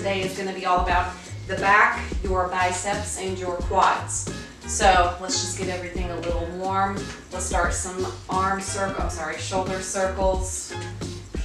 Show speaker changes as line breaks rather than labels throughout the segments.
today is going to be all about the back, your biceps, and your quads. So let's just get everything a little warm. Let's start some shoulder circles.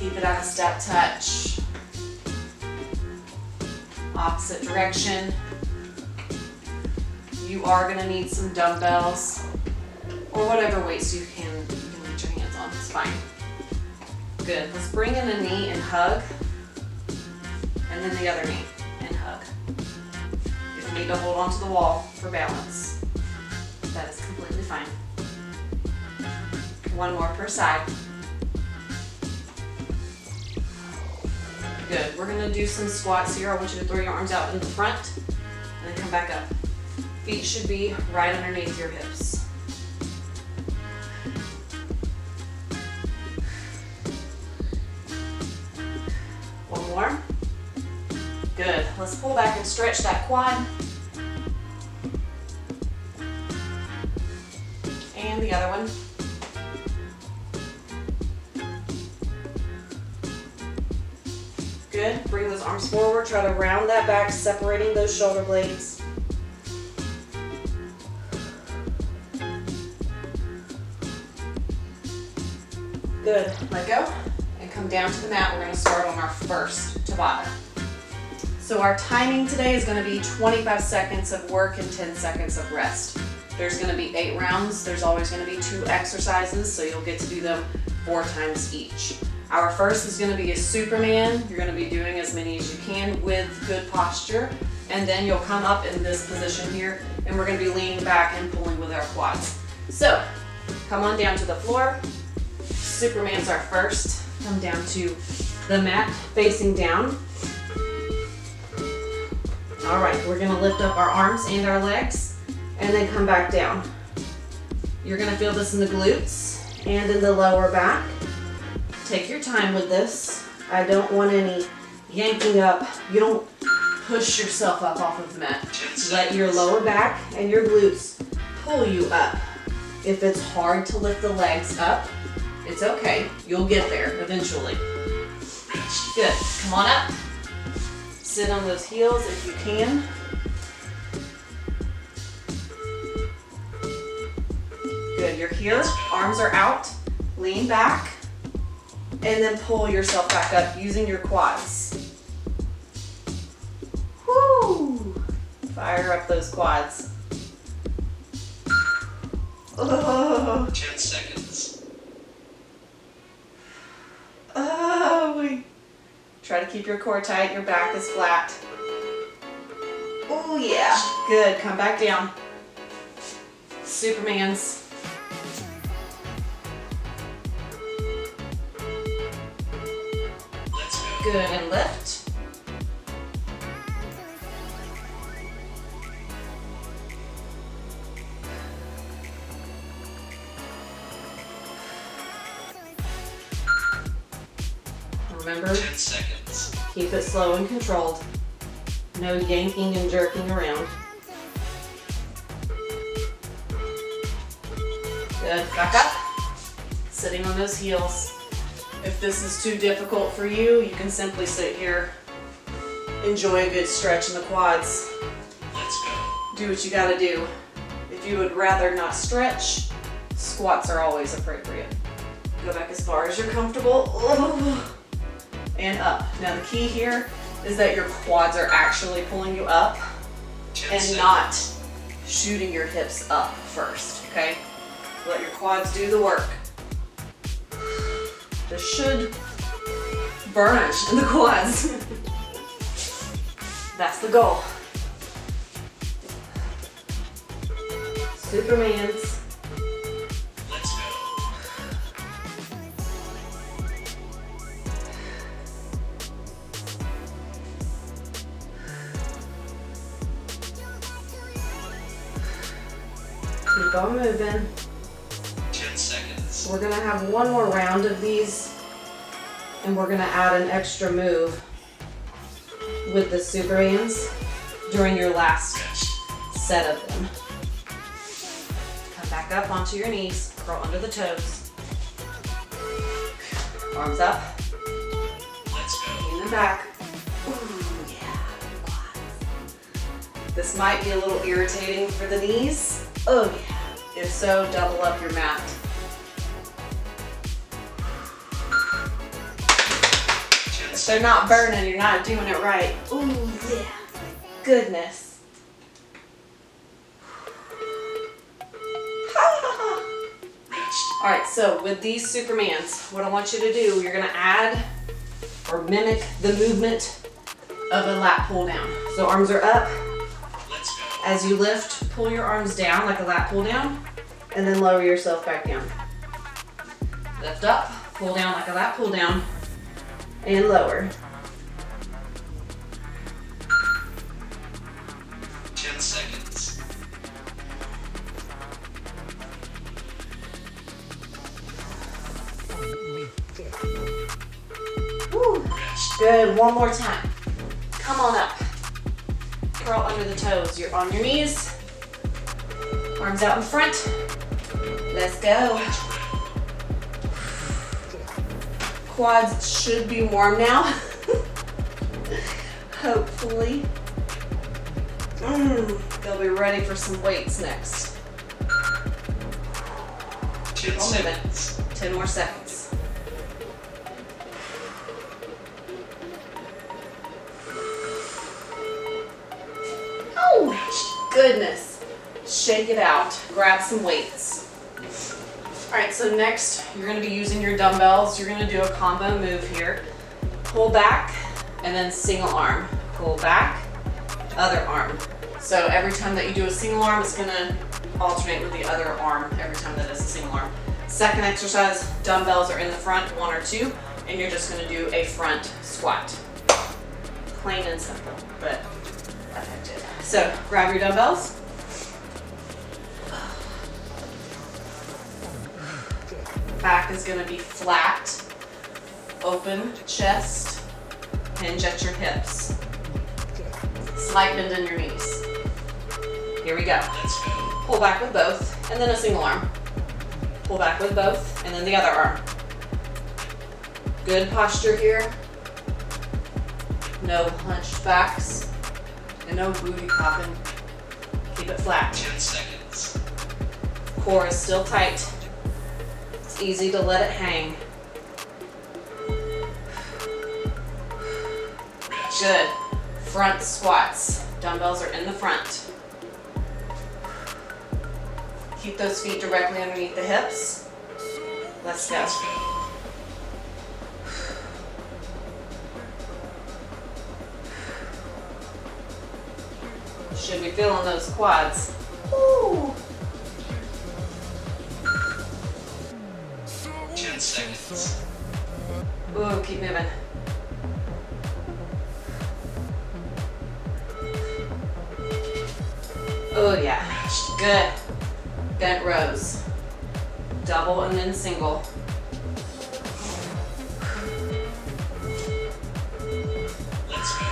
Keep it at a step touch. Opposite direction. You are going to need some dumbbells or whatever weights you can reach your hands on. It's fine. Good. Let's bring in a knee and hug. And then the other knee and hug. If you need to hold onto the wall for balance, that is completely fine. One more per side. Good. We're going to do some squats here. I want you to throw your arms out in the front and then come back up. Feet should be right underneath your hips. One more. Good. Let's pull back and stretch that quad. And the other one. Good. Bring those arms forward. Try to round that back, separating those shoulder blades. Good. Let go and come down to the mat. We're going to start on our first Tabata. So our timing today is going to be 25 seconds of work and 10 seconds of rest. There's going to be 8 rounds. There's always going to be 2 exercises, so you'll get to do them 4 times each. Our first is going to be a Superman. You're going to be doing as many as you can with good posture. And then you'll come up in this position here, and we're going to be leaning back and pulling with our quads. So come on down to the floor. Superman's our first. Come down to the mat, facing down. All right, we're going to lift up our arms and our legs, and then come back down. You're going to feel this in the glutes and in the lower back. Take your time with this. I don't want any yanking up. You don't push yourself up off of the mat. Let your lower back and your glutes pull you up. If it's hard to lift the legs up, it's okay. You'll get there eventually. Good. Come on up. Sit on those heels if you can. Good. You're here. Arms are out. Lean back. And then pull yourself back up using your quads. Woo! Fire up those quads. Oh.
10 seconds.
Oh, try to keep your core tight, your back is flat. Oh yeah, good, come back down. Supermans.
Let's go.
Good, and lift. Remember,
10 seconds.
Keep it slow and controlled. No yanking and jerking around. Good, back up. Sitting on those heels. If this is too difficult for you, you can simply sit here. Enjoy a good stretch in the quads.
Let's go.
Do what you gotta do. If you would rather not stretch, squats are always appropriate. Go back as far as you're comfortable. And up. Now the key here is that your quads are actually pulling you up and not shooting your hips up first, okay? Let your quads do the work. This should burn the quads. That's the goal. Supermans.
Let's go.
Keep on moving.
10 seconds.
We're gonna have one more round of these, and we're gonna add an extra move with the Supermans during your last set of them. Come back up onto your knees, curl under the toes. Arms up,
Let's go.
in and back. Ooh, yeah. This might be a little irritating for the knees. Oh yeah. If so, double up your mat. If they're not burning, you're not doing it right. Ooh yeah. Goodness. All right, so with these Supermans, what I want you to do, you're gonna add or mimic the movement of a lat pull down. So arms are up.
Let's go.
As you lift, pull your arms down like a lat pull down, and then lower yourself back down. Lift up, pull down like a lat pull down, and lower.
10 seconds.
Woo. Good, one more time. Come on up. Curl under the toes. You're on your knees. Arms out in front. Let's go. Quads should be warm now. Hopefully. They'll be ready for some weights next.
10 seconds.
10 more seconds. Oh, goodness. Shake it out. Grab some weights. All right, so next you're gonna be using your dumbbells. You're gonna do a combo move here. Pull back and then single arm. Pull back, other arm. So every time that you do a single arm, it's gonna alternate with the other arm every time that is a single arm. Second exercise, dumbbells are in the front, 1 or 2, and you're just gonna do a front squat. Plain and simple, but effective. So grab your dumbbells. Back is gonna be flat, open chest, hinge at your hips. Slight bend in your knees. Here we go.
Let's go.
Pull back with both, and then a single arm. Pull back with both, and then the other arm. Good posture here. No hunched backs, and no booty popping. Keep it flat.
10 seconds.
Core is still tight. It's easy to let it hang.
Rest.
Good. Front squats. Dumbbells are in the front. Keep those feet directly underneath the hips. Let's go.
Let's go.
Should be feeling those quads. Woo.
10 seconds.
Ooh, keep moving. Oh yeah, good. Bent rows. Double and then single.
Let's go.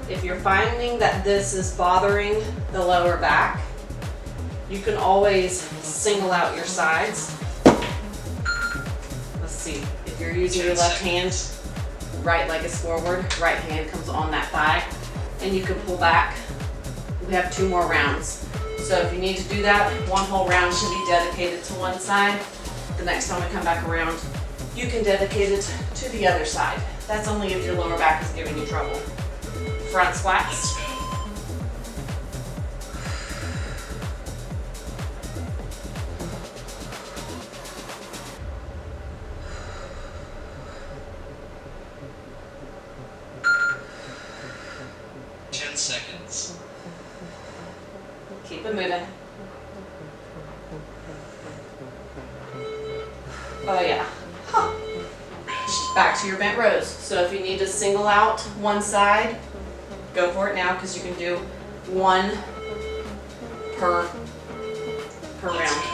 If you're finding that this is bothering the lower back, you can always single out your sides. Let's see, if you're using your left hand, right leg is forward, right hand comes on that thigh, and you can pull back. We have 2 more rounds. So if you need to do that, 1 whole round should be dedicated to one side. The next time we come back around, you can dedicate it to the other side. That's only if your lower back is giving you trouble. Front squats.
Let's go. Seconds.
Keep it moving. Oh yeah. Huh. Back to your bent rows. So if you need to single out one side, go for it now because you can do 1 per round.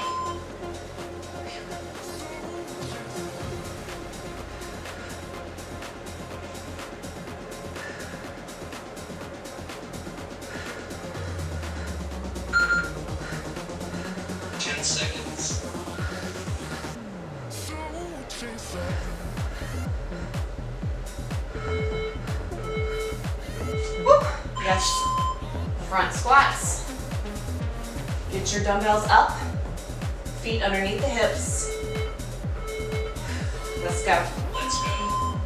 10 seconds.
Get your dumbbells up, feet underneath the hips. Let's go.
Let's go.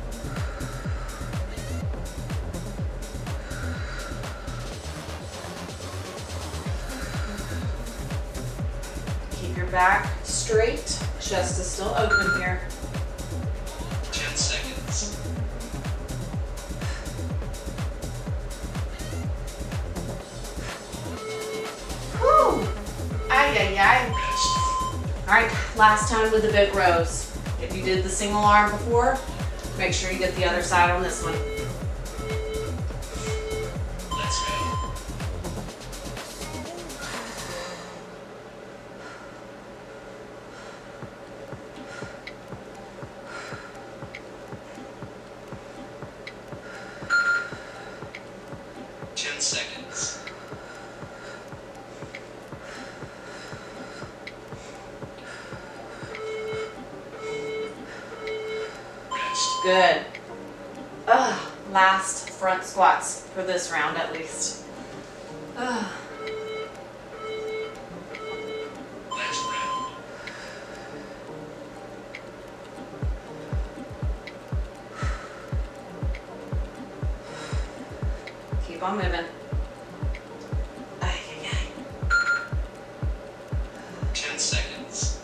Keep your back straight, chest is still open here.
10 seconds.
Whew. Ay, ay, ay.
Rest.
All right, last time with the bent rows. If you did the single arm before, make sure you get the other side on this one.
Let's go. Ten seconds. Rest.
Good. Last front squats for this round at least.
Last round.
Keep on moving. Ay, ay, ay.
10 seconds.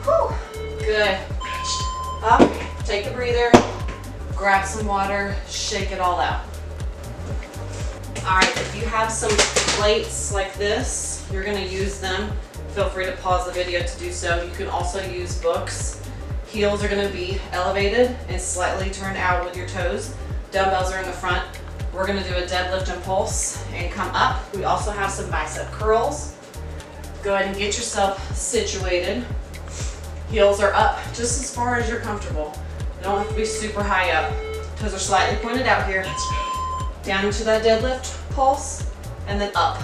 Whew. Good.
Rest.
Up, take a breather, grab some water, shake it all out. All right, if you have some plates like this, you're gonna use them. Feel free to pause the video to do so. You can also use books. Heels are gonna be elevated and slightly turned out with your toes. Dumbbells are in the front. We're gonna do a deadlift and pulse and come up. We also have some bicep curls. Go ahead and get yourself situated. Heels are up just as far as you're comfortable. You don't have to be super high up. Toes are slightly pointed out here.
Let's go.
Down into that deadlift, pulse, and then up.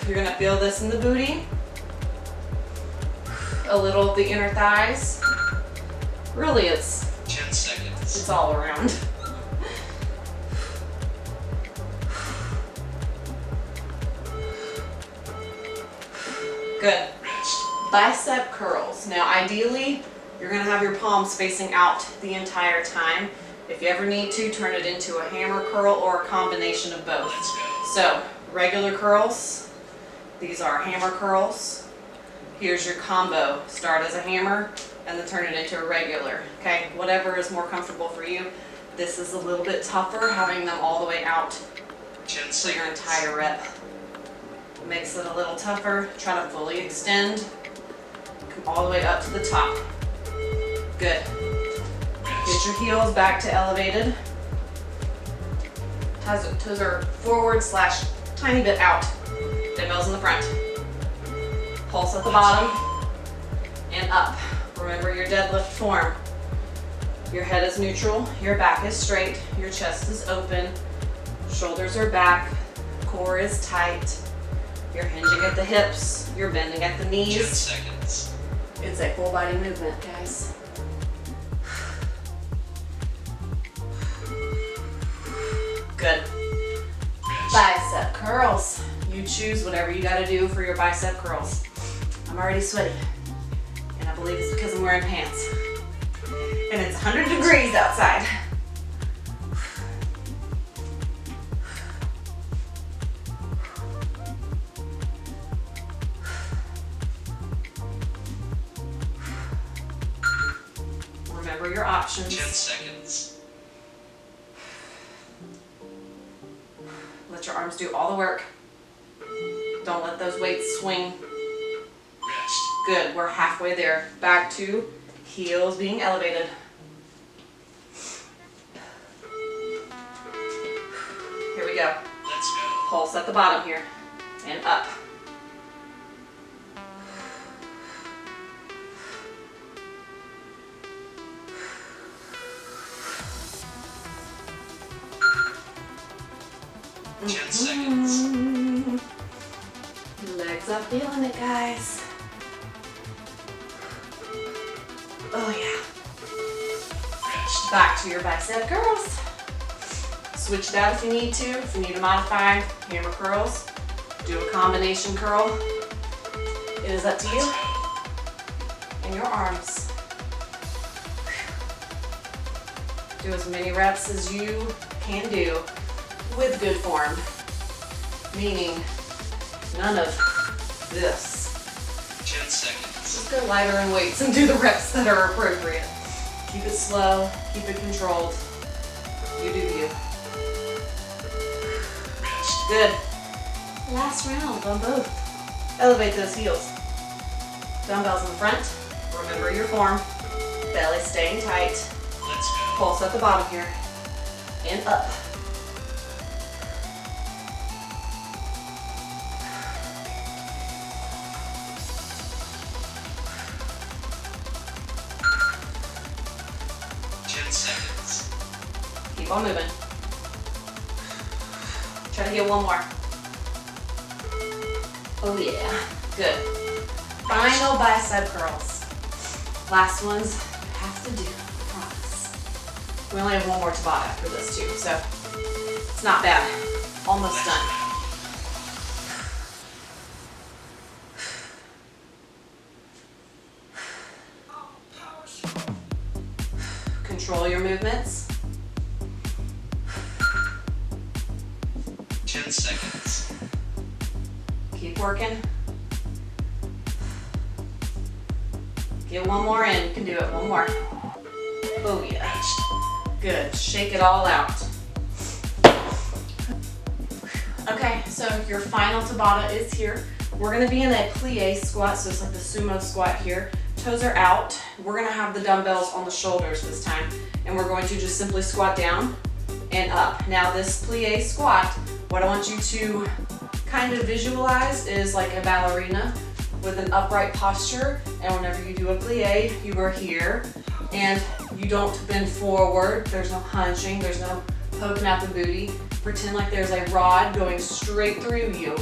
You're gonna feel this in the booty, a little of the inner thighs. Really, it's
10 seconds.
all around. Good.
Rest.
Bicep curls. Now, ideally, you're gonna have your palms facing out the entire time. If you ever need to, turn it into a hammer curl or a combination of both.
Let's go.
So, regular curls, these are hammer curls. Here's your combo. Start as a hammer and then turn it into a regular. Okay, whatever is more comfortable for you. This is a little bit tougher, having them all the way out
10
for your
seconds.
entire rep. Makes it a little tougher. Try to fully extend. Come all the way up to the top. Good. Get
Rest.
your heels back to elevated. Toes are forward / tiny bit out. Dumbbells in the front. Pulse at the bottom and up. Remember your deadlift form. Your head is neutral, your back is straight, your chest is open, shoulders are back, core is tight. You're hinging at the hips, you're bending at the
10
knees.
seconds.
It's a full body movement, guys. Good.
Rest.
Bicep curls. You choose whatever you gotta do for your bicep curls. I'm already sweaty. And I believe it's because I'm wearing pants. And it's 100 degrees outside. Remember your
10
options.
seconds.
Let your arms do all the work. Don't let those weights swing.
Rest.
Good, we're halfway there. Back to heels being elevated. Here we go.
Let's go.
Pulse at the bottom here. And up.
Mm. 10 seconds.
Legs up, feeling it, guys. Oh yeah.
Rest.
Back to your bicep curls. Switch it out if you need to. If you need to modify hammer curls, do a combination curl. It is up to you
Let's go.
and your arms. Do as many reps as you can do with good form, meaning none of this.
10 seconds.
Just go lighter in weights and do the reps that are appropriate. Keep it slow, keep it controlled. You do you.
Rest.
Good. Last round on both. Elevate those heels. Dumbbells in the front. Remember your form. Belly staying tight.
Let's go.
Pulse at the bottom here. And up. Keep on moving. Try to get one more. Oh yeah, good. Final bicep curls. Last ones you have to do, I promise. We only have one more Tabata after this too, so it's not bad. Almost done. Control your movements.
10 seconds.
Keep working. Get one more in. You can do it. One more. Oh yeah.
Rest.
Good. Shake it all out. Okay, so your final Tabata is here. We're gonna be in a plie squat, so it's like the sumo squat here. Toes are out. We're gonna have the dumbbells on the shoulders this time, and we're going to just simply squat down and up. Now this plie squat, what I want you to kind of visualize is like a ballerina with an upright posture, and whenever you do a plie, you are here, and you don't bend forward. There's no hunching, there's no poking out the booty. Pretend like there's a rod going straight through you,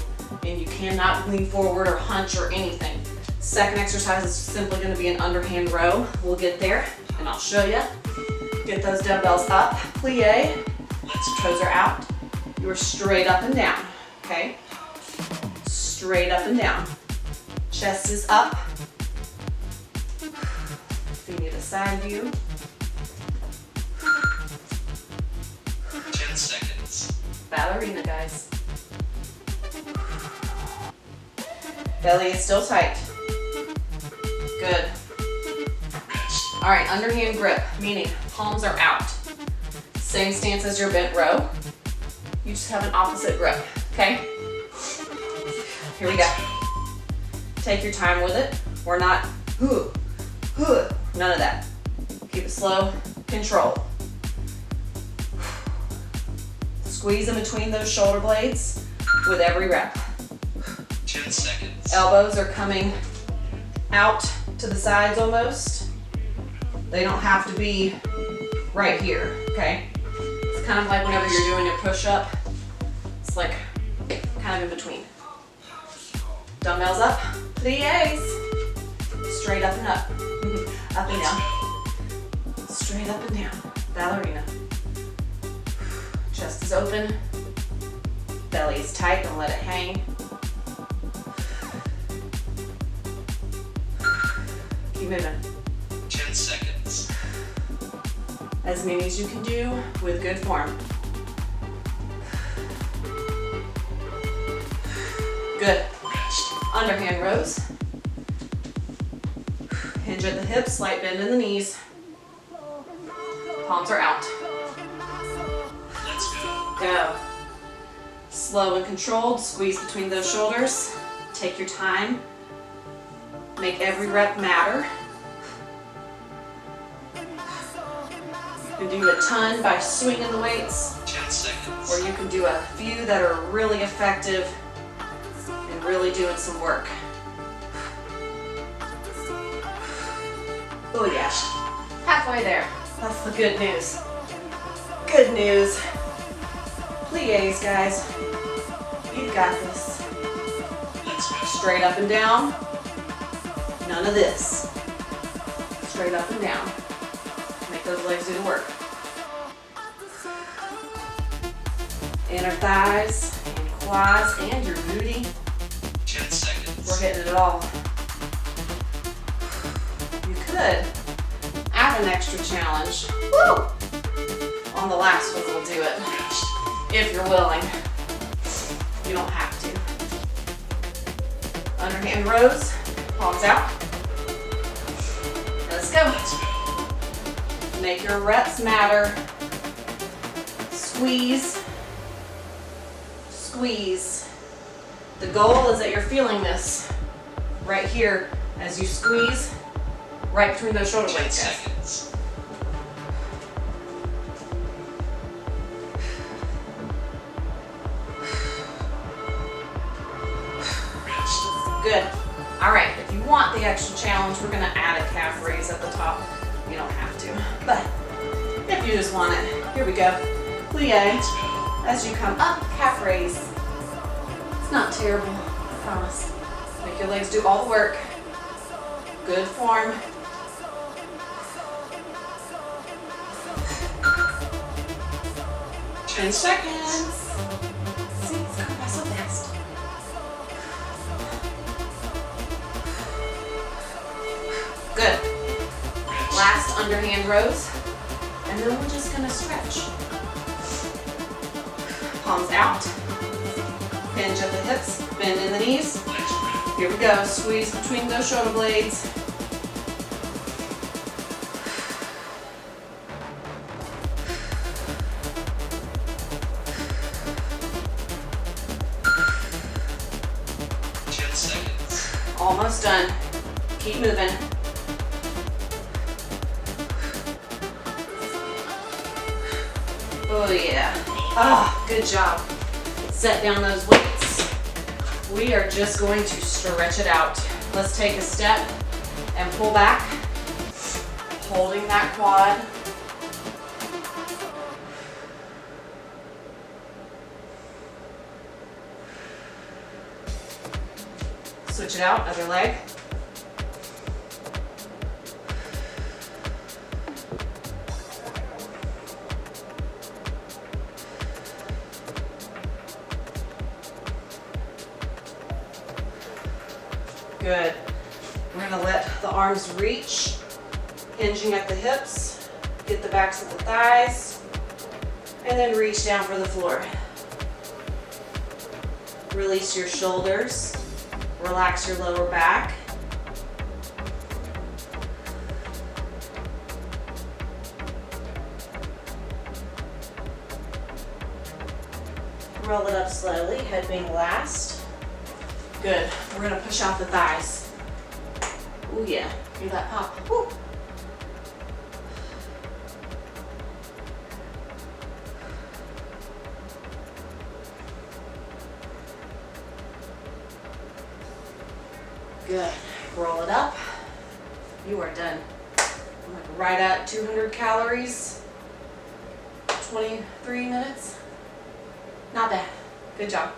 and you cannot lean forward or hunch or anything. Second exercise is simply going to be an underhand row. We'll get there, and I'll show you. Get those dumbbells up, plie,
Let's go.
toes are out. You are straight up and down, okay? Straight up and down. Chest is up. If you need a side view.
10 seconds.
Ballerina, guys. Belly is still tight. Good.
Rest.
All right, underhand grip, meaning palms are out. Same stance as your bent row. You just have an opposite grip, okay? Here we go. Take your time with it. We're not, none of that. Keep it slow, control. Squeeze in between those shoulder blades with every rep.
10 seconds.
Elbows are coming out to the sides almost. They don't have to be right here, okay? It's kind of like whenever you're doing your push-up. It's like kind of in between. Dumbbells up, plies. Straight up and up. Up and down. Straight up and down. Ballerina. Chest is open. Belly is tight, don't let it hang. Keep moving.
10 seconds.
As many as you can do with good form. Good.
Rest.
Underhand rows. Hinge at the hips, slight bend in the knees. Palms are out.
Let's go.
Go. Slow and controlled, squeeze between those shoulders. Take your time. Make every rep matter. You can do a ton by swinging the weights,
10 seconds.
or you can do a few that are really effective and really doing some work. Oh yeah, halfway there. That's the good news. Good news. Plies, guys. You've got this.
Let's go.
Straight up and down. None of this. Straight up and down. Make those legs do the work. Inner thighs and quads and your booty.
10 seconds.
We're hitting it all. You could add an extra challenge. Woo! On the last one, we'll do it.
Rest.
If you're willing. You don't have to. Underhand rows, palms out. Let's go.
Let's go.
Make your reps matter. Squeeze. Squeeze. The goal is that you're feeling this right here as you squeeze right between those shoulder
10
blades, guys.
seconds. Rest.
Good. All right, if you want the extra challenge, we're gonna add a calf raise at the top. You don't have to, but if you just want it, here we go. Plie.
Let's go.
As you come up, calf raise. It's not terrible, I promise. Make your legs do all the work. Good form. Ten seconds. See, it's going by so fast. Good.
Rest.
Last underhand rows. And then we're just gonna stretch. Palms out. Hinge at the hips, bend in the knees.
Legs wrap.
Here we go, squeeze between those shoulder blades. Almost done. Keep moving. Oh yeah. Ah, good job. Set down those weights. We are just going to stretch it out. Let's take a step and pull back, holding that quad. Switch it out, other leg. Good. We're gonna let the arms reach, hinging at the hips, get the backs of the thighs, and then reach down for the floor. Release your shoulders. Relax your lower back. Roll it up slowly, head being last. Good. We're gonna push out the thighs. Ooh yeah, feel that pop. Woo. Good. Roll it up. You are done. Like right at 200 calories. 23 minutes. Not bad. Good job.